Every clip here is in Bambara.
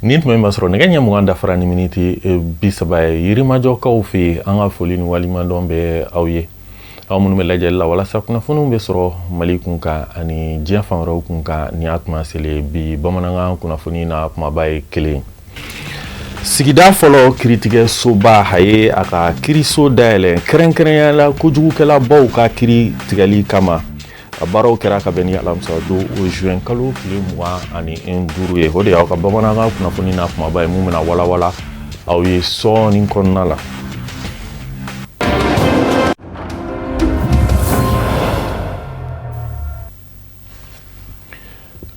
Nit me masro ne ganya mu anda farani miniti bisaba yirima jokaw fi anga folini walima dombe awye awmun me lajel la wala sakuna funu be soro malikun ka ani jiya fanro kun ka ni atma sele bi bamananga kuna funi na kuma bay kele sigida folo critique soba haye aka kiriso daele kren ya la kujugu kala baw ka kiri tigali kama baro kera ka beni alamsa do o juin kalo le mois ani enduru ye hode ya ka bamananga kuna funi na kuma bay mumena wala awye so nin konnala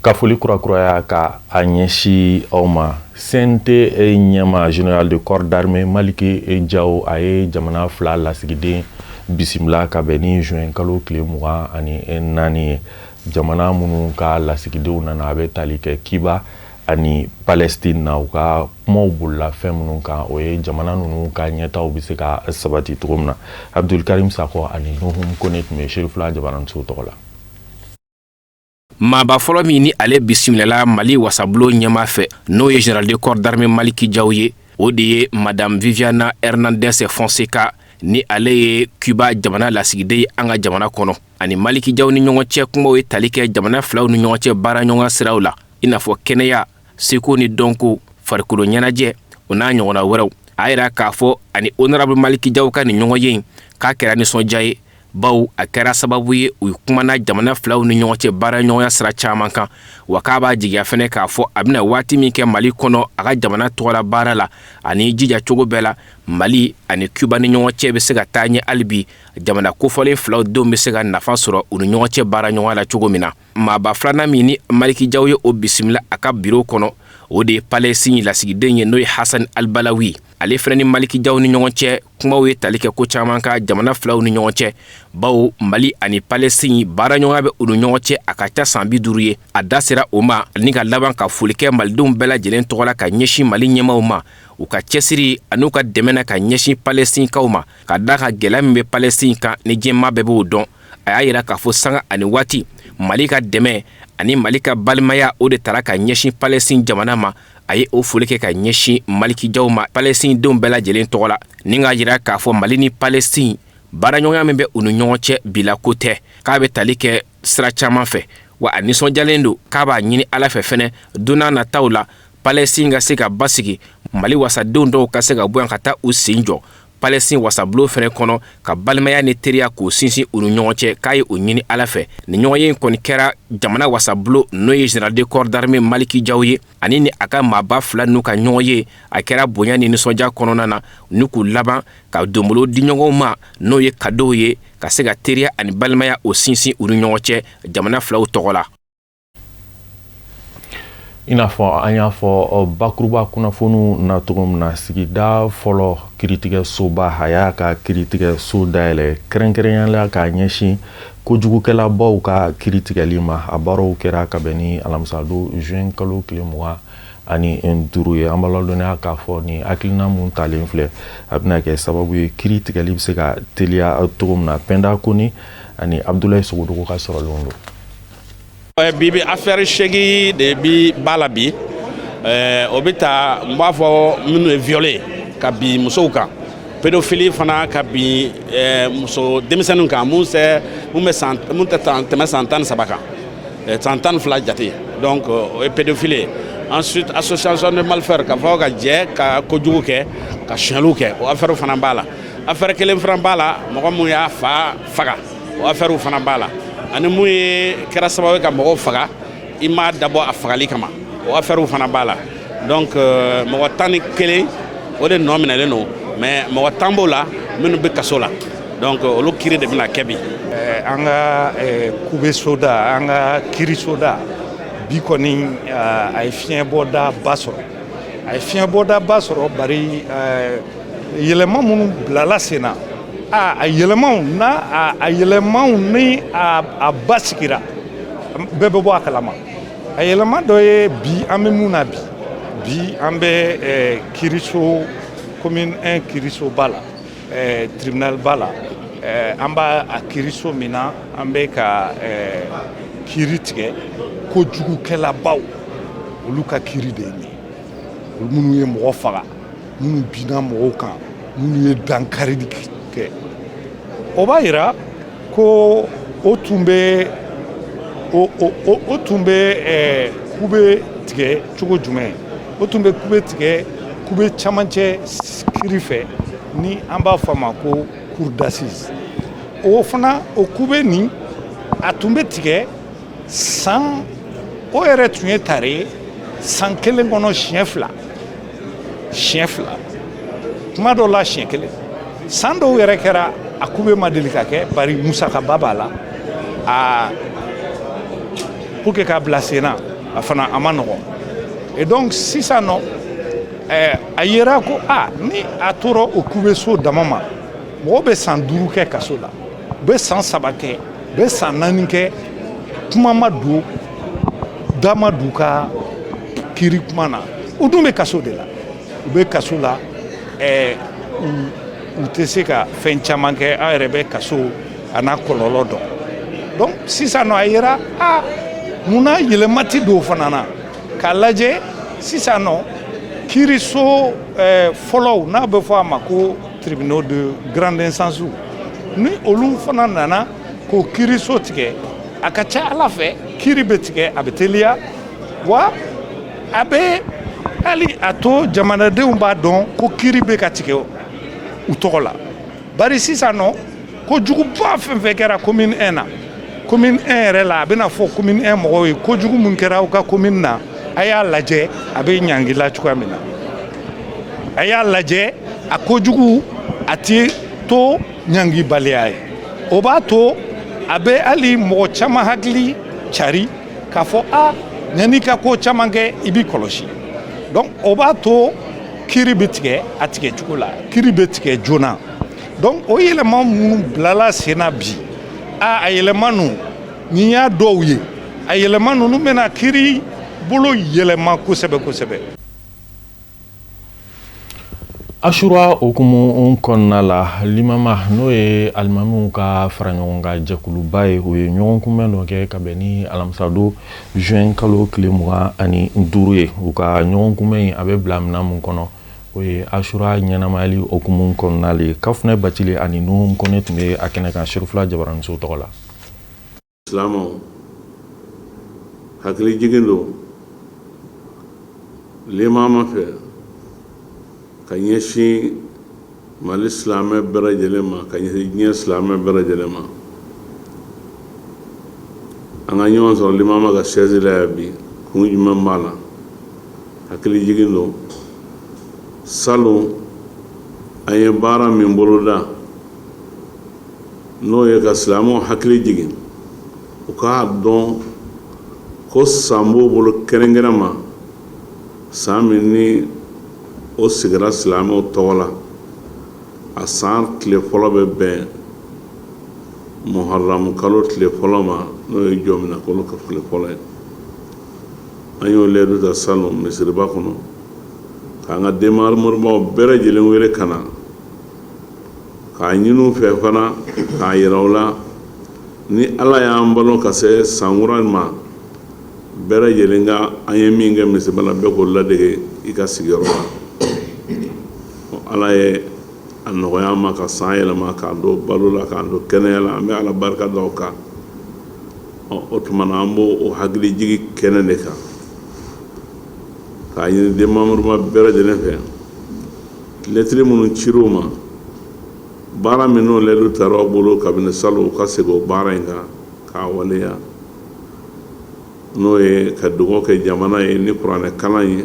Kafoli kura ka anyeshi auma sente nyama général de corps d'armée Maliki Diao aye jamana fla la sigide bisimla ka beni juin kalo kle mois ani nani jamana munu ka la sigide unana abe talike kiba ani Palestine na uka mobulla femunu ka oye jamana nunu ka nyeta obiseka sabati trumna Abdul Karim Sako ani nohum connect me shirfla jabanan so tola Maba folo mi ni ale bisimila Mali wasablo nyama fe no ye général de corps d'armée Maliki Diao ye odiye madame Viviana Hernandez Fonseca ni ale ye Cuba jamana lasigide anga jamana kono ani Maliki Diao ni nyongo che kuma we talike jamana flaw ni nyongo che bara nyonga sirawla inafo keneya seko ni donko farkulo nyanaje ona nyona weraw ayira kafo ani honorable Maliki Diao ka ni nyongo ye ka kera ni sonjaye baw akara sababu ye u kumana jamana flaw ni nyonche bara nyoya sira chaman kan wakaba jigia fene ka fo abina wati mi ke Mali kono aga jamana tola bara la ani jija chogo bela Mali ani Cuba ni nyonche be sega tanye albi jamana ko fole flaw do be sega nafa soro u nyonche bara nyoya la chogo mina maba flana mini Maliki Diao ye o bisimila aka biro kono o de Palestine la sigidenye no Hassan Al-Balawi ale freni Maliki Diao ni nyonche kuma we talike ko chaman ka jamana flaw ni nyonche bawo Mali ani Palestine bara nyonga be ulu nyonche akacha sambi duruye adasira oma ni ka laban ka fulike maldum bela jelen togola ka nyeshi Mali nyema oma u ka chesiri anu ka demena ka nyeshi Palestine ka oma ka daka gelambe Palestine ka ni jema bebe don ayira ka fo sanga ani wati Mali ka deme ani Mali ka balmaya o de taraka nyeshi Palestine jamana ma aye o fulike ka nyeshi Maliki Diao ma Palestine dum bela jelen togola ninga jira ka fo Mali ni Palestine bara nyonga membe unu nyonche bila kote ka be talike sira chaman fe wa anison jalendo ka ba nyini ala fe fene duna na taula Palestine ga se ka basigi Mali wasa dondo ka se ga buyan kata usinjo Palestine wasa blo fene kono ka balmaya ni teria ko sinsi unu nyonche kai o nyini ala fe ni nyoye kon kera jamana wasa blo no ye général de corps d'armée Maliki Diao ye ani ni aka maba fla nu ka nyoye akera bonya ni soja kono nana nuku laban ka dombolo di nyongo ma no ye kado ye ka se ga teria ani balmaya o sinsi unu nyonche jamana fla o togola inafo anya fo bakruba kuna fonu na tugum na sigida folo critique soba haya ka critique so daele kren la ka nyeshi kujugu kala baw ka critique lima abaro kera ka beni alamsado juin kalo kilimoa ani enduru ye ambalalo na ka fo ni aklina mun talenfle abna ke sababu critique libse ka telia tugum na penda kuni ani Abdoulaye Sogodo ka soro londo bibi affaire chegi de bi balabi obita mbafo minu violé kabi musouka pédophilie fana kabi muso demisenu ka mu se mu me sant mu te santan sabaka santan fla jati donc pédophilie ensuite association de malfaire ka foga je ka kojugu ke ka chalouke o affaire fana bala affaire kelen fana bala mo mu ya faga o affaire fana bala ani muye kera sababu ka mogo faga ima dabo afagali kama o affaire fana bala donc mogo tani kele o de nominale no mais mogo tambola minu be kasola donc olu kiri de bina kebi anga kube soda anga kiri soda bikoni ay fien boda basoro bari yelema munu blala sena a yelemaw na a yelemaw ni a basikira bebe bo akalama a yelema do ye bi ambe muna bi ambe kiriso commune 1 kiriso bala tribunal bala amba a kiriso mina ambe ka kiritige ko jugu kala baw oluka kiri de ni minnu ye mɔgɔ faga minnu binna mɔgɔw kan minnu ye dankari kɛ o b'a yira ko o tun bɛ kube tigɛ cogo jumɛn o tun bɛ kube tigɛ kube camancɛ kiri fɛ ni an b'a fɔ a ma ko cour d'assises o fana o kube nin a tun bɛ tigɛ san o yɛrɛ tun ye tare ye san kelen kɔnɔ siɲɛ fila tuma dɔw la siɲɛ kelen san dɔw yɛrɛ kɛra a kube ma deli ka kɛ bari musakaba b'a la pour que k'a bila sen na a fana a ma nɔgɔn et donc sisan nɔ a yera ko ni a tora o kube so dama ma mɔgɔ bɛ san 5 kɛ kaso la u bɛ san 3 kɛ u bɛ san 4 kɛ kuma ma don da ma don ka kiri kuma na u dun bɛ kaso de la u bɛ kaso la u tɛ se ka fɛn caman kɛ an yɛrɛ bɛ kaso a n'a kɔlɔlɔ dɔn donc sisan nɔ a yera munna yɛlɛma tɛ don o fana na k'a lajɛ sisan nɔ kiiriso fɔlɔw n'a bɛ fɔ a ma ko tribunaux de grande instance ni olu fana nana k'o kiiriso tigɛ a ka ca ala fɛ kiiri bɛ tigɛ a bɛ teliya wa a bɛ hali a to jamanadenw b'a dɔn ko kiiri bɛ ka tigɛ u tɔgɔ la bari sisan nɔ kojuguba fɛn fɛn kɛra commune 1 na commune 1 yɛrɛ la a bɛna fɔ commune 1 mɔgɔw ye kojugu mun kɛra u ka commune na a y'a lajɛ a bɛ ɲangila cogoya min na a y'a lajɛ a kojugu a tɛ to ɲangibaliya ye o b'a to a bɛ hali mɔgɔ caman hakili cari k'a fɔ ɲani ka ko caman kɛ i b'i kɔlɔsi donc o b'a to kiiri bɛ tigɛ a tigɛ cogo la kiiri bɛ tigɛ joona donc o yɛlɛma minnu bilala sen na bi a yɛlɛma ninnu nin y'a dɔw ye a yɛlɛma ninnu bɛna kiiri bolo yɛlɛma kosɛbɛ kosɛbɛ. Ashura okumu kɔnɔna la limama n'o ye alimamiw ka fara ɲɔgɔn kan jɛkuluba ye o ye ɲɔgɔn kunbɛn dɔ kɛ ka bɛn ni alamisado juin kalo tile 25 ye u ka ɲɔgɔn kunbɛn a bɛ bila minɛn mun kɔnɔ o ye Ashura ɲɛnamayali okumu kɔnɔna le Kafunɛ Bacili ani Nuhu Kone tun bɛ a kɛnɛ kan Serifula Jabaraniso tɔgɔ la. Silamɛw hakili jigin don limama fɛ ka ɲɛsin Mali silamɛ bɛɛ lajɛlen ma ka ɲɛsin diɲɛ silamɛ bɛɛ lajɛlen ma an ka ɲɔgɔn sɔrɔ limama ka chaise la yan bi kun jumɛn b'a la hakili jigin don salon an ye baara min boloda n'o ye ka silamɛw hakili jigin u k'a dɔn ko san b'o bolo kɛrɛnkɛrɛn ma san min ni o sigira silamɛw tɔgɔ la a san tile fɔlɔ bɛ bɛn Muharram kalo tile fɔlɔ ma n'o ye jɔmina kalo tile fɔlɔ ye an y'o ledu ta salon misiriba kɔnɔ k'an ka denmarimaw bɛɛ lajɛlen wele ka na k'a ɲini u fɛ fana k'a yira u la ni Ala y'an balo ka se san wɛrɛ ma bɛɛ lajɛlen ka an ye min kɛ misiriba la bɛɛ k'o ladege i ka sigiyɔrɔ la Ala ye a nɔgɔya an ma ka san yɛlɛma k'an don balo la k'an don kɛnɛya la an bɛ Ala barika da o kan o tuma na an b'o hakili jigi kɛnɛ de kan k'a ɲini denmarimaw bɛɛ lajɛlen fɛ lɛtiri minnu cir'u ma baara min n'o lɛtiri taara aw bolo kabini salon u ka segin o baara in kan k'a waleya n'o ye ka dugawu kɛ jamana ye ni kuranɛ kalan ye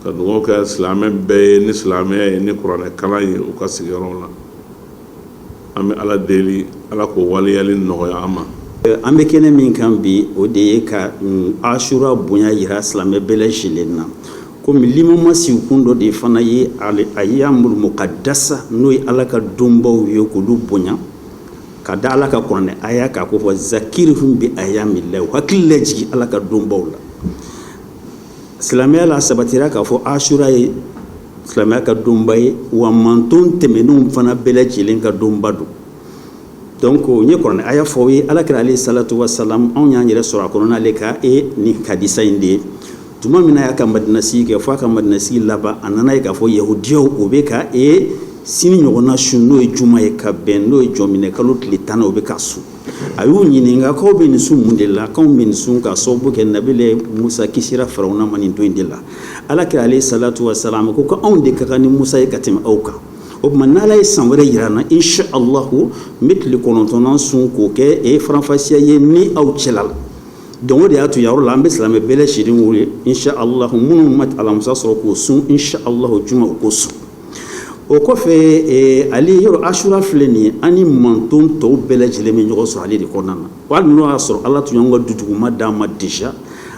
ka dugawu kɛ silamɛ bɛɛ ye ni silamɛya ye ni kuranɛ kalan ye u ka sigiyɔrɔ la an bɛ Ala deli Ala k'o waleyali nɔgɔya an ma. An bɛ kɛnɛ min kan bi o de ye ka Ashura bonya yira silamɛ bɛɛ lajɛlen na komi limama sigikun dɔ de fana ye ayyamul muqaddasa n'o ye Ala ka donbaw ye k'olu bonya ka da Ala ka kuranɛ aya k'a ko fɔ zakirhum bi ayyamillah hakili lajigi Ala ka donbaw la silamɛya la sabatira k'a fɔ Ashura ye silamɛya ka donba ye wa manton tɛmɛnenw fana bɛɛ lajɛlen ka donba don donc n ye kuranɛ aya fɔ ye Alakira alayhi salatu wasalam anw y'an yɛrɛ sɔrɔ a kɔnɔ n'ale ka nin hadisa in de ye tuma min na y'a ka Madina sigi kɛ fo a ka Madina sigi laban a nana ye k'a fɔ yahudiyaw o bɛ ka sini ɲɔgɔnna su n'o ye juma ye ka bɛn n'o ye jɔnminɛ kalo tile 10 o bɛ ka su a y'u ɲininka k'aw bɛ nin sun mun de la k'anw bɛ nin sun ka sababu kɛ nabila Musa kisira Farawuna ma nin don in de la Alakira alayhi salatu wa salam ko anw de ka kan ni Musa ye ka tɛmɛ aw kan o tuma n'Ala ye san wɛrɛ yira na insha Allahu n bɛ tile 9 sun k'o kɛ faranfasiya ye ni aw cɛla la donc o de y'a to yɔrɔ la an bɛ silamɛ bɛɛ lajɛlen wele insha Allahu minnu ma alamisa sɔrɔ k'o sun insha Allahu juma o k'o sun o kɔfɛ ale yɔrɔ Ashura filɛ nin ye ani manton tɔw bɛɛ lajɛlen bɛ ɲɔgɔn sɔrɔ ale de kɔnɔna na wali n'o y'a sɔrɔ Ala tun y'an ka duduguma d'an ma déjà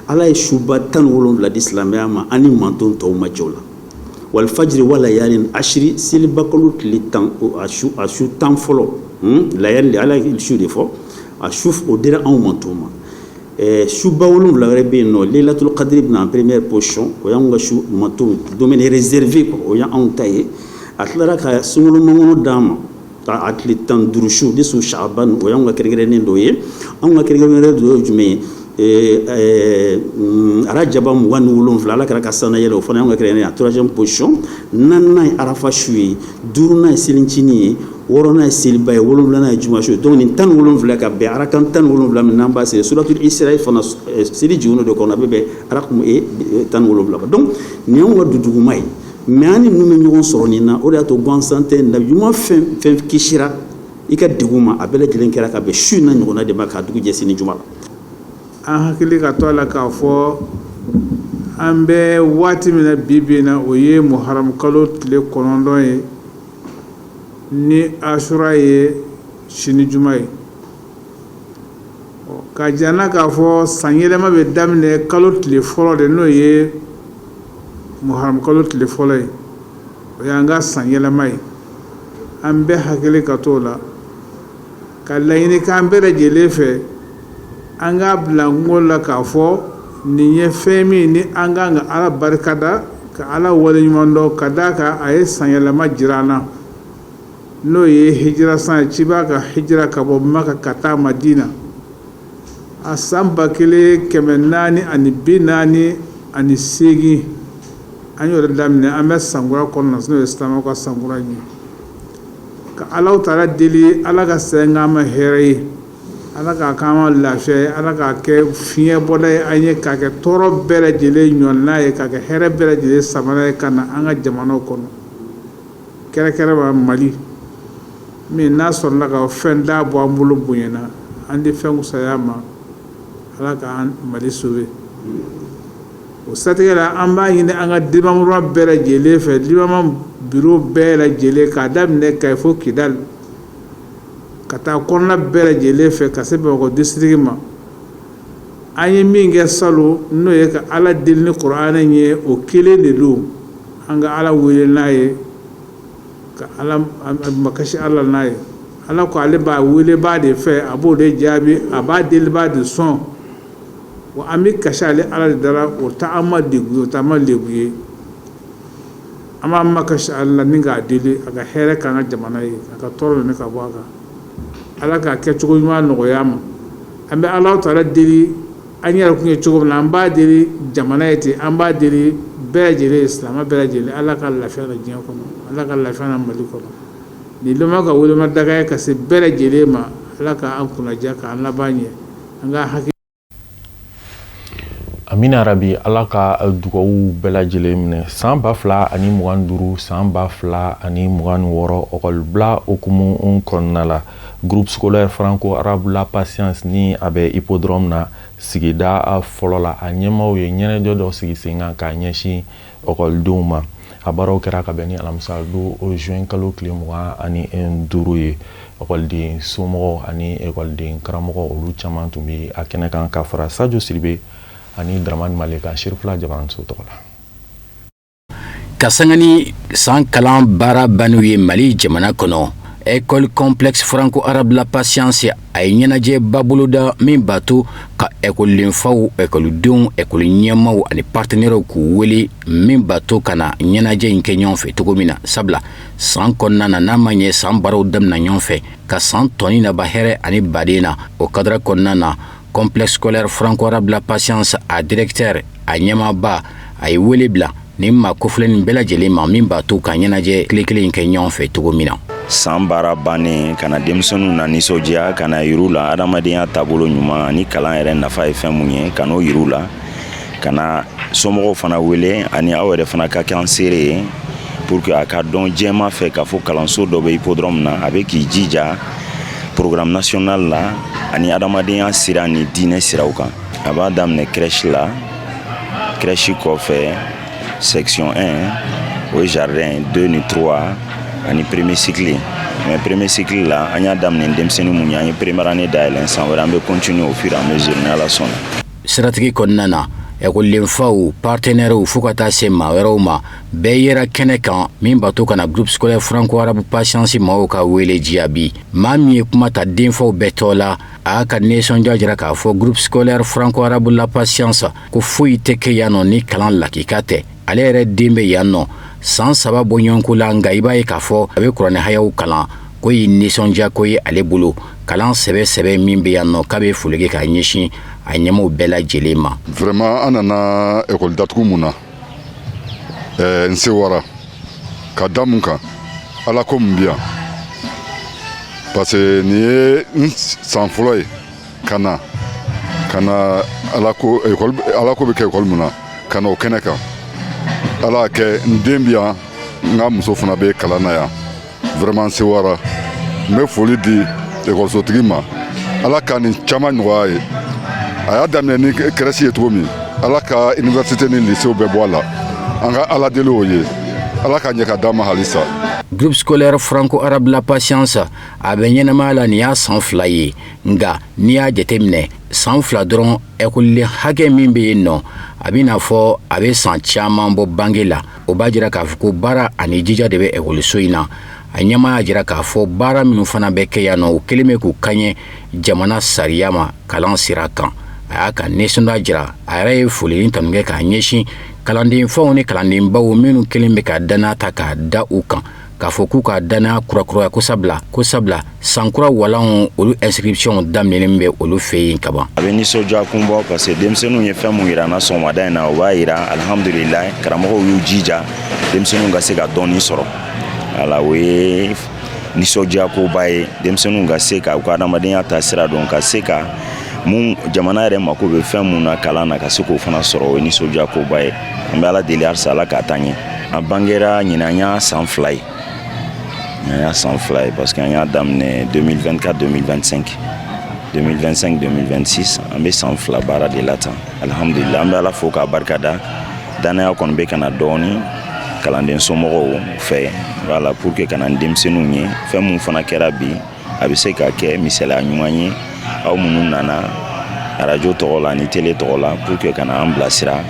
Ala ye suba 17 di silamɛya ma ani manton tɔw ma jɛ o la wal fajri wa layalin ashri selibakalo tile 10 a su 10 fɔlɔ layali Ala ye su de fɔ a su o dira anw manton ma suba 7 wɛrɛ bɛ yen nɔ Laylatul Qadri bɛ na en première position o y'anw ka su manton domaine réservé o y'anw ta ye a tilara ka sunkalo mangolo d'an ma a tile 15 su de su Sha'ban o y'anw ka kɛrɛnkɛrɛnnen dɔ ye anw ka kɛrɛnkɛrɛnnen dɔ ye jumɛn ye Arajaba 27 Ala kɛra ka sana yɛlɛ o fana y'anw ka kɛrɛnkɛrɛnnen a 3e position 4nan ye Arafa su ye 5nan ye selincini ye 6nan ye seliba ye 7nan ye juma su donc nin 17 ka bɛn arakan 17 min n'an b'a seli suratul Isra fana seli jiginno de kɔnɔ a bɛ bɛn arakan 17 donc nin y'anw ka duduguma ye mais ani ninnu bɛ ɲɔgɔn sɔrɔ nin na o de y'a to gansan tɛ nabi ɲuman fɛn kisira i ka degun ma a bɛɛ lajɛlen kɛra ka bɛn su in na ɲɔgɔnna de ma k'a dugu jɛ sini juma la an hakili ka to a la k'a fɔ an bɛ waati min na bi bi in na o ye Muharram kalo tile 9 ye ni Ashura ye sini juma ye ka jana k'a fɔ san yɛlɛma bɛ daminɛ kalo tile fɔlɔ de n'o ye Muharram kalo tile fɔlɔ ye o y'an ka san yɛlɛma ye an bɛ hakili ka to la ka laɲini k'an bɛɛ lajɛlen fɛ an k'a bila kungo la k'a fɔ nin ye fɛn min ni an kan ka Ala barikada ka Ala waleɲuman dɔn ka d'a kan a ye san yɛlɛma jira an na n'o ye hijira san ye ci b'a ka hijira ka bɔ Maka ka taa Madina a san 1448 an y'o daminɛ an bɛ sankura kɔnɔna n'o ye silamɛw ka sankura ye ka Ala Taala deli Ala ka segin k'an ma hɛrɛ ye Ala k'a k'an ma lafiya ye Ala k'a kɛ fiɲɛ bɔda ye an ye k'a kɛ tɔɔrɔ bɛɛ lajɛlen ɲɔnna ye k'a kɛ hɛrɛ bɛɛ lajɛlen samara ye ka na an ka jamanaw kɔnɔ kɛrɛnkɛrɛnma Mali min n'a sɔrɔla ka fɛn da bɔ an bolo bonyana an di fɛn kusaya ma Ala k'an Mali sauver o siratigɛ la an b'a ɲini an ka démembrement bɛɛ lajɛlen fɛ démembrement bureau bɛɛ lajɛlen k'a daminɛ Kayi fo Kidal ka taa kɔnɔna bɛɛ lajɛlen fɛ ka se Bamakɔ district ma an ye min kɛ salon n'o ye ka Ala deli ni Kuranɛ ye o kelen de don an ka Ala wele n'a ye ka Ala makasi Ala n'a ye Ala ko ale b'a wele b'a de fɛ a b'o de jaabi a b'a deli b'a de sɔn wa an bɛ kasi ale Ala de dara o t'a an ma degun ye o t'a ma lebu ye an b'an makasi Ala ni k'a deli a ka hɛrɛ k'an ka jamana ye a ka tɔɔrɔ ɲini ka bɔ a kan Ala k'a kɛ cogo ɲuman nɔgɔya ma an bɛ Ala Taala deli an yɛrɛ kun ye cogo min na an b'a deli jamana ye ten an b'a deli bɛɛ lajɛlen silamɛ bɛɛ lajɛlen Ala ka lafiya na diɲɛ kɔnɔ Ala ka lafiya na Mali kɔnɔ nin lema ka welema daga ye ka se bɛɛ lajɛlen ma Ala k'an kunnaja k'an laban ɲɛ an ka hakili Amina rabi Ala ka dugawu bɛɛ lajɛlen minɛ san 2025 san 2026 ɔkɔlibila okumu kɔnɔna la groupe scolaire franco-arabe La Patience ni a bɛ hippodrome na sigida fɔlɔ la a ɲɛmaw ye ɲɛnajɛ dɔ sigi sen kan k'a ɲɛsin ɔkɔlidenw ma a baaraw kɛra ka bɛn ni alamisa don juin kalo tile 25 ye ɔkɔliden somɔgɔw ani ɔkɔliden karamɔgɔ olu caman tun bɛ a kɛnɛ kan ka fara Sadio Siribe ani Dramani Maleka Shirifula Jabaranso tɔgɔ la. Ka sanga ni san kalan baara banniw ye Mali jamana kɔnɔ école complexe franco-arabe La Patience a ye ɲɛnajɛ baboloda min b'a to ka écoledenfaw écoledenw école ɲɛmaw ani partenaires k'u wele min b'a to ka na ɲɛnajɛ in kɛ ɲɔgɔn fɛ cogo min na sabula san kɔnɔna na n'a ma ɲɛ san baaraw damina ɲɔgɔn fɛ ka san tɔni naba hɛrɛ ani baden na o cadre kɔnɔna na complexe scolaire franco-arabe La Patience a directeur a ɲɛmaaba a ye wele bila ni maa kofilɛnin bɛɛ lajɛlen ma min b'a to ka ɲɛnajɛ tile kelen in kɛ ɲɔgɔn fɛ cogo min na. San baara bannen ka na denmisɛnninw na nisɔndiya ka na yir'u la adamadenya taabolo ɲuman ani kalan yɛrɛ nafa ye fɛn mun ye ka n'o yir'u la ka na somɔgɔw fana wele ani aw yɛrɛ fana ka kɛ an seere ye pour que a ka dɔn jɛma fɛ k'a fɔ kalanso dɔ bɛ hippodrome na a bɛ k'i jija programme national la ani adamadenya sira ni diinɛ siraw kan. A b'a daminɛ crèche la, crèche kɔfɛ section 1 o jardin 2 ni 3 ani premier cycle. Mais premier cycle la an y'a daminɛ denmisɛnnin mun ye an ye première année dayɛlɛ san wɛrɛ an bɛ continuer au fur et à mesure ni Ala sɔnna. Siratigi kɔnɔna na ɛkɔlidenfaw partenaires fo ka taa se maa wɛrɛw ma bɛɛ yera kɛnɛ kan min b'a to ka na groupe scolaire franco-arabe patience maaw ka wele jaabi. Maa min ye kuma ta denfaw bɛɛ tɔ la a y'a ka nisɔndiya jira k'a fɔ groupe scolaire franco-arabe la patience ko foyi tɛ kɛ yan nɔ ni kalan lakika tɛ. Ale yɛrɛ den bɛ yan nɔ san 3 bɔɲɔgɔnko la nka i b'a ye k'a fɔ a bɛ kuranɛ hayaw kalan ko ye nisɔndiya ko ye ale bolo kalan sɛbɛ min bɛ yan nɔ k'a bɛ foli kɛ k'a ɲɛsin a ɲɛmɔgɔw bɛɛ lajɛlen ma. Vraiment an nana école datugu mun na n se wara ka da mun kan ala ko mun bi yan parce que nin ye n san fɔlɔ ye ka na ala ko bɛ kɛ école mun na ka na o kɛnɛ kan ala y'a kɛ n den bi yan n ka muso fana bɛ kalan na yan vraiment n se wara n bɛ foli di école ma ala ka nin caman nɔgɔya ye. A y'a daminɛ ni crèche ye cogo min ala ka université ni lycée bɛɛ bɔ a la an ka ala deli o ye ala ka ɲɛ ka d'an ma halisa. Groupe scolaire franco-arabe la patience a bɛ ɲɛnamaya la nin y'a san 2 ye nka n'i y'a jateminɛ san 2 dɔrɔn ɛkɔliden hakɛ min bɛ yen nɔ a bɛ n'a fɔ a bɛ san caman bɔ bange la o b'a jira k'a fɔ ko baara ani jija de bɛ ɛkɔliso in na. A ɲɛmaa y'a jira k'a fɔ baara minnu fana bɛ kɛ yan nɔ o kelen bɛ k'u kaɲɛ jamana sariya ma kalan sira kan. A y'a ka nisɔndiya jira a yɛrɛ ye foli ni tanu kɛ k'a ɲɛsin kalandenfaw ni kalandenbaw minnu kelen bɛ ka danaya ta k'a da u kan k'a fɔ k'u ka danaya kurakuraya ko sabula sankura walanw olu inscription daminɛlen bɛ olu fɛ yen ka ban. A bɛ nisɔndiya kun bɔ parce que denmisɛnninw ye fɛn mun yira an na sɔgɔmada in na o b'a yira alhamdulilayi karamɔgɔw y'u jija denmisɛnninw ka se ka dɔɔni sɔrɔ. Ala o ye nisɔndiya koba ye denmisɛnninw ka se ka u ka adamadenya ta sira dɔn ka se ka mun jamana yɛrɛ mako bɛ fɛn mun na kalan na ka se k'o fana sɔrɔ o ye nisɔndiya koba ye. An bɛ ala deli halisa ala k'a taa ɲɛ. A bangera ɲinan an y'a san 2 ye. An y'a san 2 ye parce que an y'a daminɛ 2024-2025 2025-2026 an bɛ san 2 baara de la tan. Alhamdulillah an bɛ ala fo k'a barikada danaya kɔni bɛ ka na dɔɔni kalanden somɔgɔw fɛ voilà pour que kana denmisɛnninw ye fɛn mun fana kɛra bi a bɛ se ka kɛ misaliya ɲuman ye aw minnu nana radio tɔgɔ la ni télé tɔgɔ la pour que kana an bilasira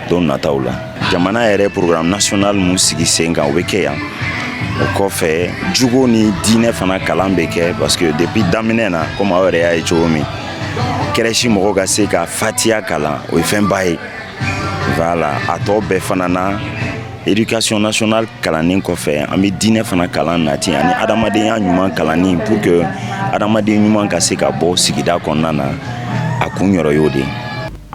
don nataw la. Jamana yɛrɛ programme national mun sigi sen kan o bɛ kɛ yan o kɔfɛ jugo ni diinɛ fana kalan bɛ kɛ parce que depuis daminɛ na comme aw yɛrɛ y'a ye cogo min crèche mɔgɔw ka se ka fatiya kalan o ye fɛnba ye voilà a tɔ bɛɛ fana na éducation nationale kalanin kɔfɛ an bɛ diinɛ fana kalan nati ani adamadenya ɲuman kalanni pour que adamaden ɲuman ka se ka bɔ sigida kɔnɔna na a kun yɔrɔ y'o de.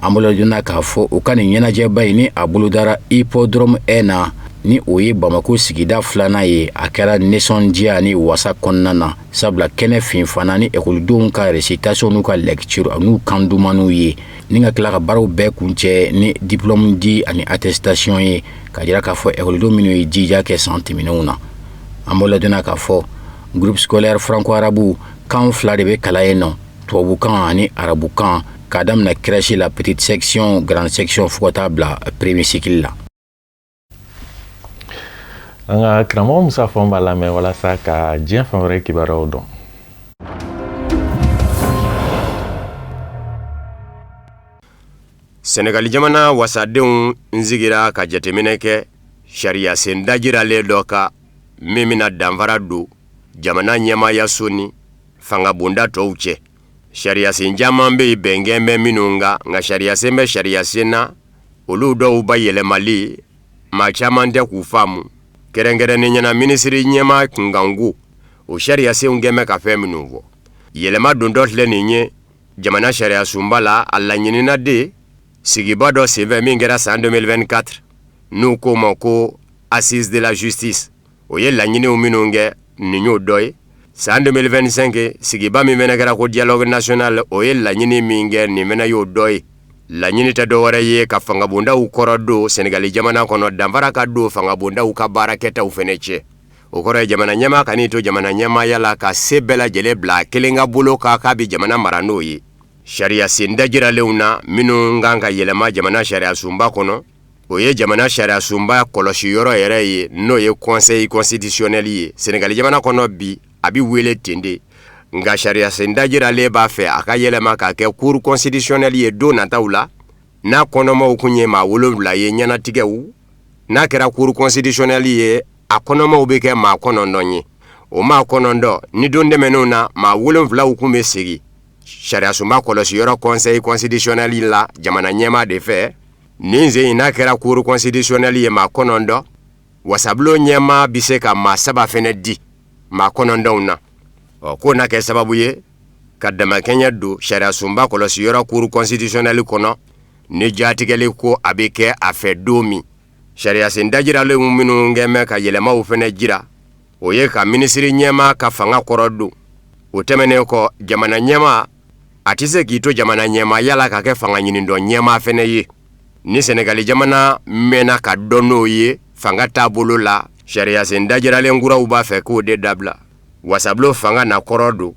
An bolo donna k'a fɔ u ka nin ɲɛnajɛba in ni a bolodara hippodrome 1 na ni o ye Bamako sigida 2nan ye a kɛra nisɔndiya ni wasa kɔnɔna na sabula kɛnɛ finfana ni ekɔlidenw ka récitation n'u ka lecture n'u kan dumaniw ye ni ka tila ka baaraw bɛɛ kuncɛ ni diplôme di ani attestation ye ka jira k'a fɔ ekɔlidenw minnu ye jija kɛ san tɛmɛnenw na. An bolo donna k'a fɔ groupe scolaire franco-arabe kan 2 de bɛ kalan yen nɔ tubabukan ani arabukan k'a daminɛ crèche la petite section grande section fo ka taa bila premier cycle la. An ka karamɔgɔ Musa Fɔn b'a lamɛn walasa ka diɲɛ fan wɛrɛ kibaruyaw dɔn. Senegali jamana wasadenw n sigira ka jateminɛ kɛ sariya sen dajiralen dɔ ka min bɛna danfara don jamana ɲɛmayaso ni fanga bonda tɔw cɛ. Sariya sen caman bɛ yen bɛnkan bɛ minnu kan nka sariya sen bɛ sariya sen na olu dɔw ba yɛlɛmali maa caman tɛ k'u faamu. Kɛrɛnkɛrɛnnen ɲɛna minisiri ɲɛma kunkanko o sariya senw gɛmɛ ka fɛn minnu fɔ. Yɛlɛma don dɔ filɛ nin ye jamana sariya sunba la a laɲinina de sigiba dɔ senfɛ min kɛra san 2024 n'u ko ma ko assise de la justice o ye laɲiniw minnu kɛ nin y'o dɔ ye san 2025 sigiba min fɛnɛ kɛra ko dialogue national o ye laɲini min kɛ nin fɛnɛ y'o dɔ ye laɲini tɛ dɔ wɛrɛ ye ka fangabondaw kɔrɔ don Senegali jamana kɔnɔ danfara ka don fangabondaw ka baarakɛtaw fɛnɛ cɛ o kɔrɔ ye jamana ɲɛmaa kan'i to jamana ɲɛmaaya la ka se bɛɛ lajɛlen bila kelen ka bolo k'a bi jamana mara n'o ye sariya sen dajiralenw na minnu kan ka yɛlɛma jamana sariya sunba kɔnɔ o ye jamana sariya sunba kɔlɔsi yɔrɔ yɛrɛ ye n'o ye conseil constitutionnel ye Senegali jamana kɔnɔ bi a bi wele ten de nga sariya sen dajiralen b'a fɛ a ka yɛlɛma ka kɛ cour constitutionnel ye don nataw la n'a kɔnɔmaw kun ye maa 7 ye ɲɛnatigɛw n'a kɛra cour constitutionnel ye a kɔnɔmaw bɛ kɛ maa 9 ye o maa 9 ni don dɛmɛnenw na maa 7 kun bɛ segi sariya sunba kɔlɔsi yɔrɔ conseil constitutionnel la jamana ɲɛmaa de fɛ nin sen n'a kɛra cour constitutionnel ye maa 9 wasabulon ɲɛmaa bi se ka maa 7 fɛnɛ di maa 9 na ko na kɛ sababu ye ka damakɛɲɛ don sariya sunba kɔlɔsi yɔrɔ cour constitutionnel kɔnɔ ni jatigɛli ko a bɛ kɛ a fɛ don min sariya sen dajiralenw minnu kɛmɛ ka yɛlɛmaw fɛnɛ jira o ye ka minisiri ɲɛmaa ka fanga kɔrɔ don o tɛmɛnen kɔ jamana ɲɛmaa a tɛ se k'i to jamana ɲɛmaaya la ka kɛ fanga ɲinindɔ ɲɛmaa fɛnɛ ye ni Senegali jamana mɛnna ka dɔn n'o ye fanga taabolo la sariya sen dajiralen kuraw b'a fɛ k'o de dabila wasabulon fanga na kɔrɔ don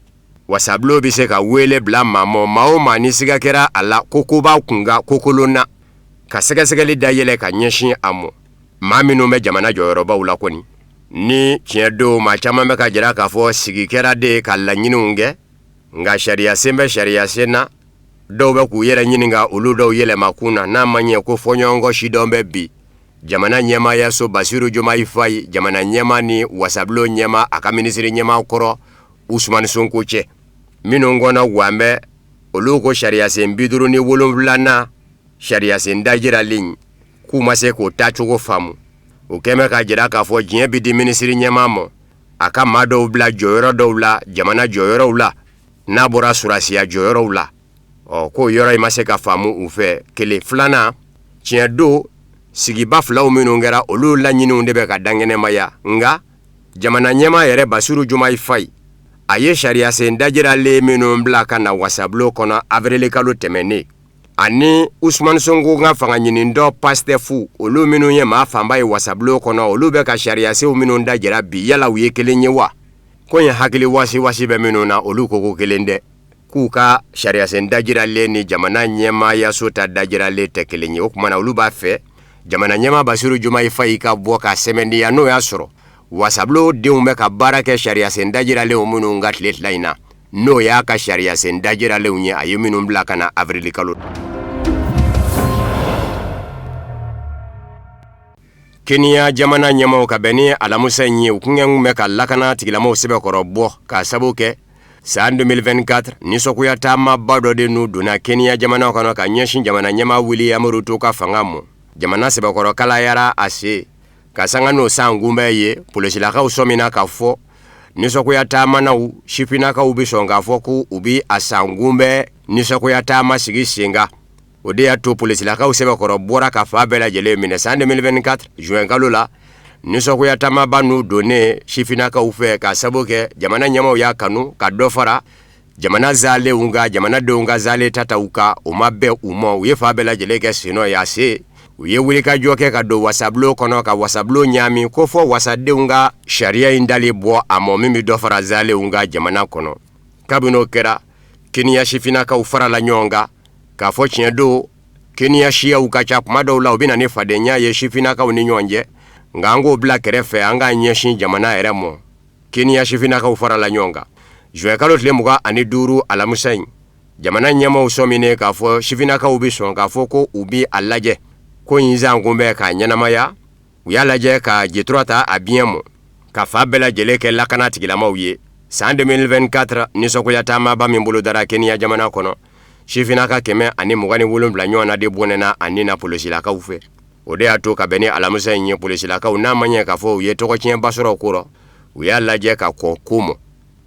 wasabulon bɛ se ka wele bila maa o maa ni siga kɛra a la ko b'a kunga kokolon na ka sɛgɛsɛgɛli dayɛlɛ ka ɲɛsin a mɔ maa minnu bɛ jamana jɔyɔrɔbaw la kɔni ni tiɲɛ don maa caman bɛ ka jira k'a fɔ sigi kɛra de ka laɲiniw kɛ nka sariya sen bɛ sariya sen na dɔw bɛ k'u yɛrɛ ɲininka olu dɔw yɛlɛma kun na n'a ma ɲɛ ko fɔɲɔgɔnkɔ sidɔn bɛ bi jamana ɲɛmaaya so Basiru Jomayi Fayi jamana ɲɛmaa ni wasabulon ɲɛmaa a ka minisiri ɲɛmaa kɔrɔ Usmani Sonko cɛ minnu kɔnɔ wanbɛ olu ko sariya sen 57 sariya sen dajiralen k'u ma se k'o taacogo faamu o kɛmɛ ka jira k'a fɔ diɲɛ bi di minisiri ɲɛmaa ma a ka maa dɔw bila jɔyɔrɔ dɔw la jamana jɔyɔrɔw la n'a bɔra surasiya jɔyɔrɔw la ko yɔrɔ in ma se ka faamu u fɛ kelen filanan tiɲɛ don sigiba filaw minnu kɛra olu laɲiniw de bɛ ka dangɛnɛmaya nga jamana ɲɛmaa yɛrɛ Basiru Jomayi Fayi a ye sariya sen dajiralen minnu bila ka na wasabulon kɔnɔ avril kalo tɛmɛnen ani Usmani Sonko ka fanga ɲinindɔ pastefu olu minnu ye maa fanba ye wasabulon kɔnɔ olu bɛ ka sariya sew minnu dajira bi yala u ye kelen ye wa ko ye hakili wasi bɛ minnu na olu ko kelen dɛ k'u ka sariya sen dajiralen ni jamana ɲɛmaaya so ta dajiralen tɛ kelen ye o kuma na olu b'a fɛ jamana ɲɛmaa Basiru Jomayi Fayi ka bɔ ka sɛmɛndiya n'o y'a sɔrɔ wasabulon denw bɛ ka baara kɛ sariya sen dajiralenw minnu ka tile tila in na n'o y'a ka sariya sen dajiralenw ye a ye minnu bila ka na avril kalo Kenya jamana ɲɛmaaw ka bɛn ni alamusa in ye u kun bɛ ka lakana tigilamaw sɛbɛkɔrɔ bɔ ka sababu kɛ san 2024 nisɔngoya taamaba dɔ de n'u donna Kenya jamana kɔnɔ ka ɲɛsin jamana ɲɛmaa William Ruto ka fanga mɔ jamana sɛbɛkɔrɔ kalayara a se ka sanga n'o san kunbɛ ye polisilakaw sɔmina k'a fɔ nisɔngoya taamanaw sifinnakaw bɛ sɔn k'a fɔ ko u bi a san kunbɛ nisɔngoya taama sigi senga o de y'a to polisilakaw sɛbɛkɔrɔ bɔra ka fa bɛɛ lajɛlen minɛ san 2024 juin kalo la nisɔngoya taamaba n'u donnen sifinnakaw fɛ ka sababu kɛ jamana ɲɛmaaw y'a kanu ka dɔ fara jamana zalenw ka jamanadenw ka zale tataw ka o ma bɛn u ma u ye fa bɛɛ lajɛlen kɛ senɔ ye a se u ye wulikajɔ kɛ ka don wasabulon kɔnɔ ka wasabulon ɲaami ko fɔ wasadenw ka sariya in dali bɔ a mɔ min bɛ dɔ fara zalenw ka jamana kɔnɔ kabini o kɛra Kenya sifinnakaw farala ɲɔgɔn kan k'a fɔ tiɲɛ don Kenya siyaw ka ca kuma dɔw la u bɛ na ni fadenya ye sifinnakaw ni ɲɔgɔn cɛ nga an k'o bila kɛrɛfɛ an ka ɲɛsin jamana yɛrɛ mɔ Kenya sifinnakaw farala ɲɔgɔn kan juin kalo tile 25 alamusa in jamana ɲɛmaaw sɔminen k'a fɔ sifinnakaw bɛ sɔn k'a fɔ ko u bi a lajɛ ko in zan kunbɛ ka ɲɛnamaya u y'a lajɛ ka jetura ta a biɲɛ mɔ ka fa bɛɛ lajɛlen kɛ lakana tigilamaw ye san 2024 nisɔngoya taamaba min bolo dara Kenya jamana kɔnɔ sifinnaka 127 ɲɔgɔn na de bɔnɛna ani na polisilakaw fɛ o de y'a to ka bɛn ni alamusa in ye polisilakaw n'a ma ɲɛ k'a fɔ u ye tɔgɔtiɲɛba sɔrɔ o kɔrɔ u y'a lajɛ ka kɔn ko mɔ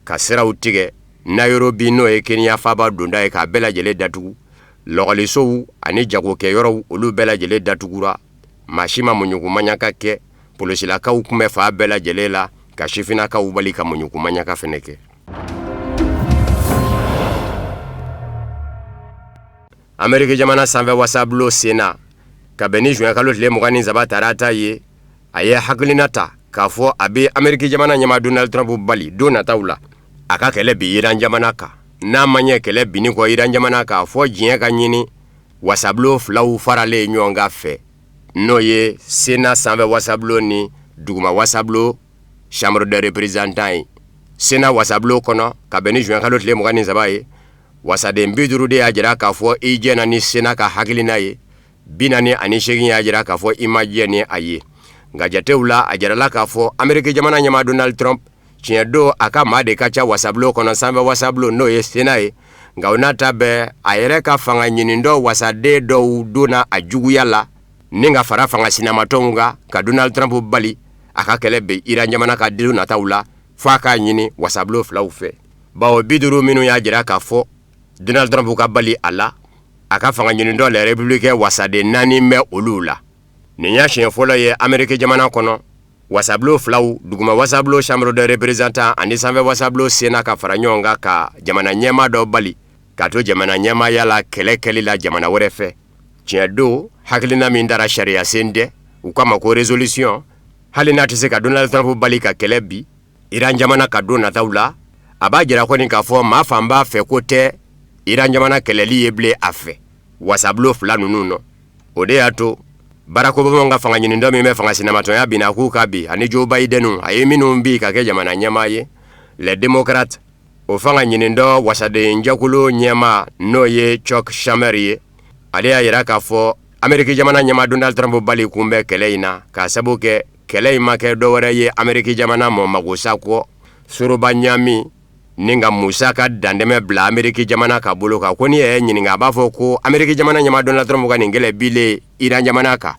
ka siraw tigɛ Nairobi n'o ye Kenya faaba donda ye k'a bɛɛ lajɛlen datugu lɔgɔlisow ani jagokɛyɔrɔw olu bɛɛ lajɛlen datugura maa si ma muɲukumanya ka kɛ polisilakaw kun bɛ fa bɛɛ lajɛlen la ka sifinakaw bali ka muɲukumanya ka fɛnɛ kɛ. Ameriki jamana sanfɛ wasabulon senna ka bɛn ni juin kalo tile 23 tarata ye a ye hakilina ta k'a fɔ a bɛ Ameriki jamana ɲɛmaa Donald Trump bali don nataw la a ka kɛlɛ bi Iran jamana kan n'a ma ɲɛ kɛlɛ binni kɔ Iran jamana kan fɔ diɲɛ ka ɲini wasabulon filaw faralen ɲɔgɔn kan fɛ n'o ye Sénat sanfɛ wasabulon ni duguma wasabulon Chambre des représentants ye. Sénat wasabulon kɔnɔ ka bɛn ni juin kalo tile 23 ye wasaden 50 de y'a jira k'a fɔ i jɛna ni Sénat ka hakilina ye 48 y'a jira k'a fɔ i ma jɛ ni a ye. Nka jatew la a jarala k'a fɔ Ameriki jamana ɲɛmaa Donald Trump tiɲɛ don a ka maa de ka ca wasabulon kɔnɔ sanfɛ wasabulon n'o ye Sénat ye nka o n'a ta bɛɛ a yɛrɛ ka fanga ɲini dɔ wasaden dɔw donna a juguya la ni ka fara fanga sinamatɔnw kan ka Donald Trump bali a ka kɛlɛ bɛ Iran jamana ka don nataw la f'a k'a ɲini wasabulon filaw fɛ. Bawo 50 minnu y'a jira k'a fɔ Donald Trump ka bali a la a ka fanga ɲini dɔ la républicain wasaden 4 bɛ olu la. Nin y'a siɲɛ fɔlɔ ye Ameriki jamana kɔnɔ wasabulon filaw duguma wasabulon Chambre des représentants ani sanfɛ wasabulon Sénat ka fara ɲɔgɔn kan ka jamana ɲɛmaa dɔ bali ka to jamana ɲɛmaaya la kɛlɛ kɛli la jamana wɛrɛ fɛ. Tiɲɛ don hakilina min dara sariya sen dɛ u k'a ma ko résolution hali n'a tɛ se ka Donald Trump bali ka kɛlɛ bi Iran jamana ka don nataw la a b'a jira kɔni k'a fɔ maa fan b'a fɛ ko tɛ Iran jamana kɛlɛli ye bilen a fɛ wasabulon fila ninnu nɔ. O de y'a to Barack Obama ka fanga ɲini dɔ min bɛ fanga sinamatɔnya bin a k'u ka bi ani Joe Biden a ye minnu bi ka kɛ jamana ɲɛmaa ye les démocrates o fanga ɲini dɔ wasaden jɛkulu ɲɛmaa n'o ye Chuck Schumer ye ale y'a yira k'a fɔ Ameriki jamana ɲɛmaa Donald Trump bali kunbɛn kɛlɛ in na k'a sabu kɛ kɛlɛ in ma kɛ dɔwɛrɛ ye Ameriki jamana mɔ magosa kɔ Soroba Ɲami ni ka musaka dandɛmɛ bila Ameriki jamana ka bolo kan ko ni yɛrɛ ɲininka a b'a fɔ ko Ameriki jamana ɲɛmaa Donald Trump ka nin kɛlɛ bilen Iran jamana kan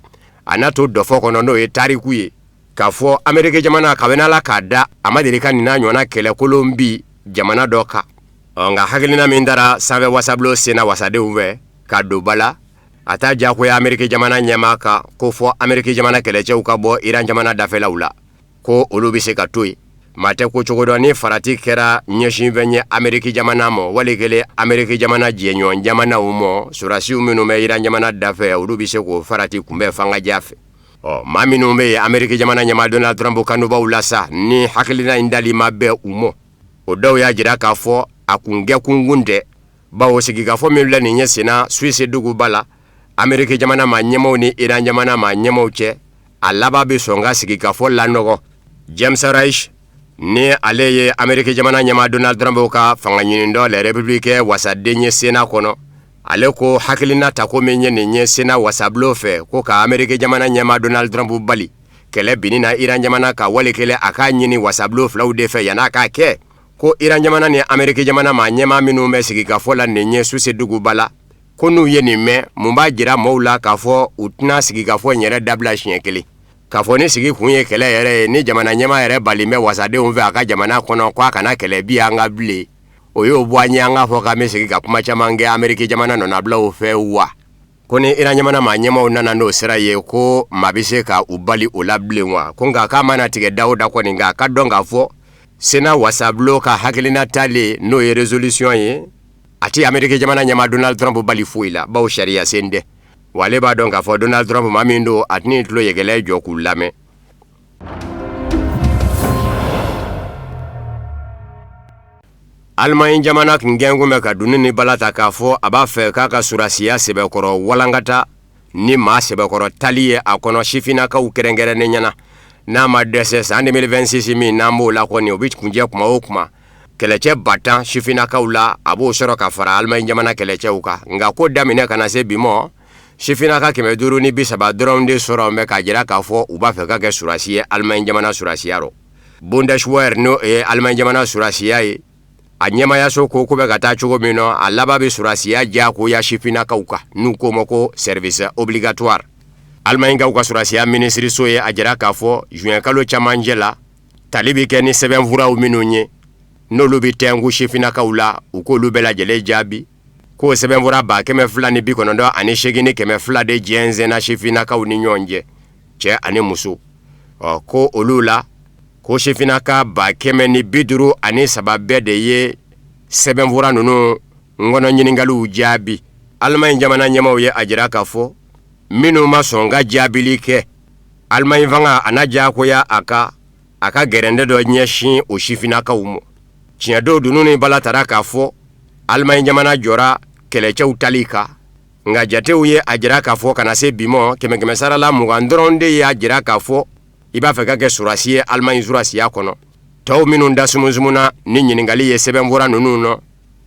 a n'a to dɔfɔ kɔnɔ n'o ye tariku ye k'a fɔ Ameriki jamana kabini Ala k'a da a ma deli ka nin n'a ɲɔgɔnna kɛlɛkolon bi jamana dɔ kan. Nka hakilina min dara sanfɛ wasabulon Sénat wasadenw fɛ ka don ba la a t'a diyagoya Ameriki jamana ɲɛmaa kan ko fɔ Ameriki jamana kɛlɛcɛw ka bɔ Iran jamana dafɛlaw la ko olu bɛ se ka to yen. Maa tɛ ko cogo dɔ ni farati kɛra ɲɛsinfɛn ye Ameriki jamana mɔ wali kelen Ameriki jamana jɛɲɔgɔn jamanaw mɔ surasiw minnu bɛ Iran jamana dafɛ olu bɛ se k'o farati kunbɛn fanga ja fɛ. Maa minnu bɛ yen Ameriki jamana ɲɛmaa Donald Trump kanubaw la sa ni hakilina in dali ma bɛn u mɔ o dɔw y'a jira k'a fɔ a kun kɛkunkun tɛ bawo sigikafɔ min filɛ nin ye senna Suisse duguba la Ameriki jamana maa ɲɛmaaw ni Iran jamana maa ɲɛmaaw cɛ a laban bɛ sɔn ka sigikafɔ lanɔgɔ. James Reich ni ale ye Ameriki jamana ɲɛmaa Donald Trump ka fanga ɲini dɔ les républicains wasaden ye Sénat kɔnɔ ale ko hakilina ta ko min ye nin ye Sénat wasabulon fɛ ko ka Ameriki jamana ɲɛmaa Donald Trump bali kɛlɛ binni na Iran jamana ka wali kelen a k'a ɲini wasabulon filaw de fɛ yan'a k'a kɛ ko Iran jamana ni Ameriki jamana maa ɲɛmaa minnu bɛ sigikafɔ la nin ye Suisse duguba la ko n'u ye nin mɛn mun b'a jira mɔɔw la k'a fɔ u tɛna sigikafɔ in yɛrɛ dabila siɲɛ kelen. K'a fɔ ni sigi kun ye kɛlɛ yɛrɛ ye ni jamana ɲɛmaa yɛrɛ bali bɛ wasadenw fɛ a ka jamana kɔnɔ k'a kana kɛlɛ bi an ka bilen o y'o bɔ an ye an k'a fɔ k'an bɛ segin ka kuma caman kɛ Ameriki jamana nɔnabilaw fɛ wa ko ni Iran jamana maa ɲɛmaaw nana n'o sira ye ko maa bɛ se ka u bali o la bilen wa ko nka k'a mana tigɛ da o da kɔni nka a ka dɔn k'a fɔ Sénat wasabulon ka hakilina talen n'o ye résolution ye a ti Ameriki jamana ɲɛmaa Donald Trump bali foyi la bawo sariya sen dɛ. Wa ale b'a dɔn k'a fɔ Donald Trump maa min don a tɛn'i tulo yɛgɛlɛ jɔ k'u lamɛn. Almaɲi jamana tun gɛn bɛ ka dunni ni bala ta k'a fɔ a b'a fɛ k'a ka surasiya sɛbɛkɔrɔ walankata ni maa sɛbɛkɔrɔ tali ye a kɔnɔ sifinnakaw kɛrɛnkɛrɛnnen ɲɛna n'a ma dɛsɛ san 2026 min n'an b'o la kɔni o bɛ kuncɛ kuma o kuma kɛlɛcɛ 10,000 sifinnakaw la a b'o sɔrɔ ka fara Almaɲi jamana kɛlɛcɛw kan nka ko daminɛ ka na se bi mɔ sifinnaka 530 dɔrɔn de sɔrɔ bɛ k'a jira k'a fɔ u b'a fɛ ka kɛ surasi ye Almaɲi jamana surasiya rɔ. Bundeswehr n'o ye Almaɲi jamana surasiya ye a ɲɛmayaso ko bɛ ka taa cogo min na a laban bɛ surasiya diyagoya sifinnakaw kan n'u ko ma ko service obligatoire. Almaɲikaw ka surasiya minisiriso ye a jira k'a fɔ juin kalo camancɛ la tali bɛ kɛ ni sɛbɛnfuraw minnu ye n'olu bɛ tɛngu sifinnakaw la u k'olu bɛɛ lajɛlen jaabi k'o sɛbɛnfura 298 de jɛnsɛnna sifinnakaw ni ɲɔgɔn cɛ cɛ ani muso ko olu la ko sifinnaka 153 bɛɛ de ye sɛbɛnfura ninnu ŋɔnɔ ɲininkaliw jaabi. Almaɲi jamana ɲɛmaaw ye a jira k'a fɔ minnu ma sɔn ka jaabili kɛ Almaɲi fanga a na diyagoya a ka gɛrɛndɛ dɔ ɲɛsin o sifinnakaw ma. Tiɲɛ dɔw dunnu ni bala tara k'a fɔ Almaɲi jamana jɔra kɛlɛcɛw tali kan nka jatew ye a jira k'a fɔ kana se bi ma 100 sarala 20 dɔrɔn de y'a jira k'a fɔ i b'a fɛ ka kɛ surasi ye Almaɲi surasiya kɔnɔ. Tɔw minnu da sumunsumunna ni ɲininkali ye sɛbɛnfura ninnu nɔ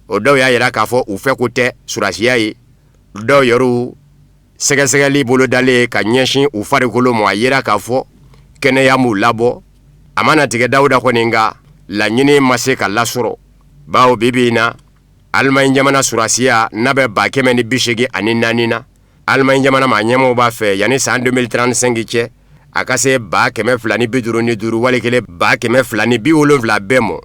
o dɔw y'a jira k'a fɔ u fɛ ko tɛ surasiya ye. Dɔw yɛrɛw sɛgɛsɛgɛli bolo dalen ka ɲɛsin u farikolo ma a yira k'a fɔ kɛnɛya m'u labɔ a mana tigɛ Dawuda kɔni nka laɲini ma se ka lasɔrɔ bawo bibi in na Almaɲi jamana surasiya n'a bɛ 184 na Almaɲi jamana maa ɲɛmaaw b'a fɛ yanni san 2035 cɛ a ka se 255 wali kelen 270 bɛɛ ma.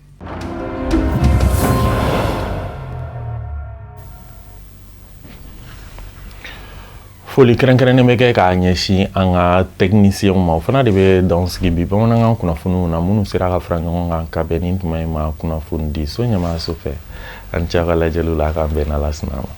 Foli kɛrɛnkɛrɛnnen bɛ kɛ k'a ɲɛsin an ka techniciens ma o fana de bɛ dan sigi bi bamanankan kunnafoniw na minnu sera ka fara ɲɔgɔn kan ka bɛn ni tuma in ma kunnafoni di so ɲɛmaa so fɛ an cɛ ka lajɛliw la k'an bɛn n'Ala sɔnna ma.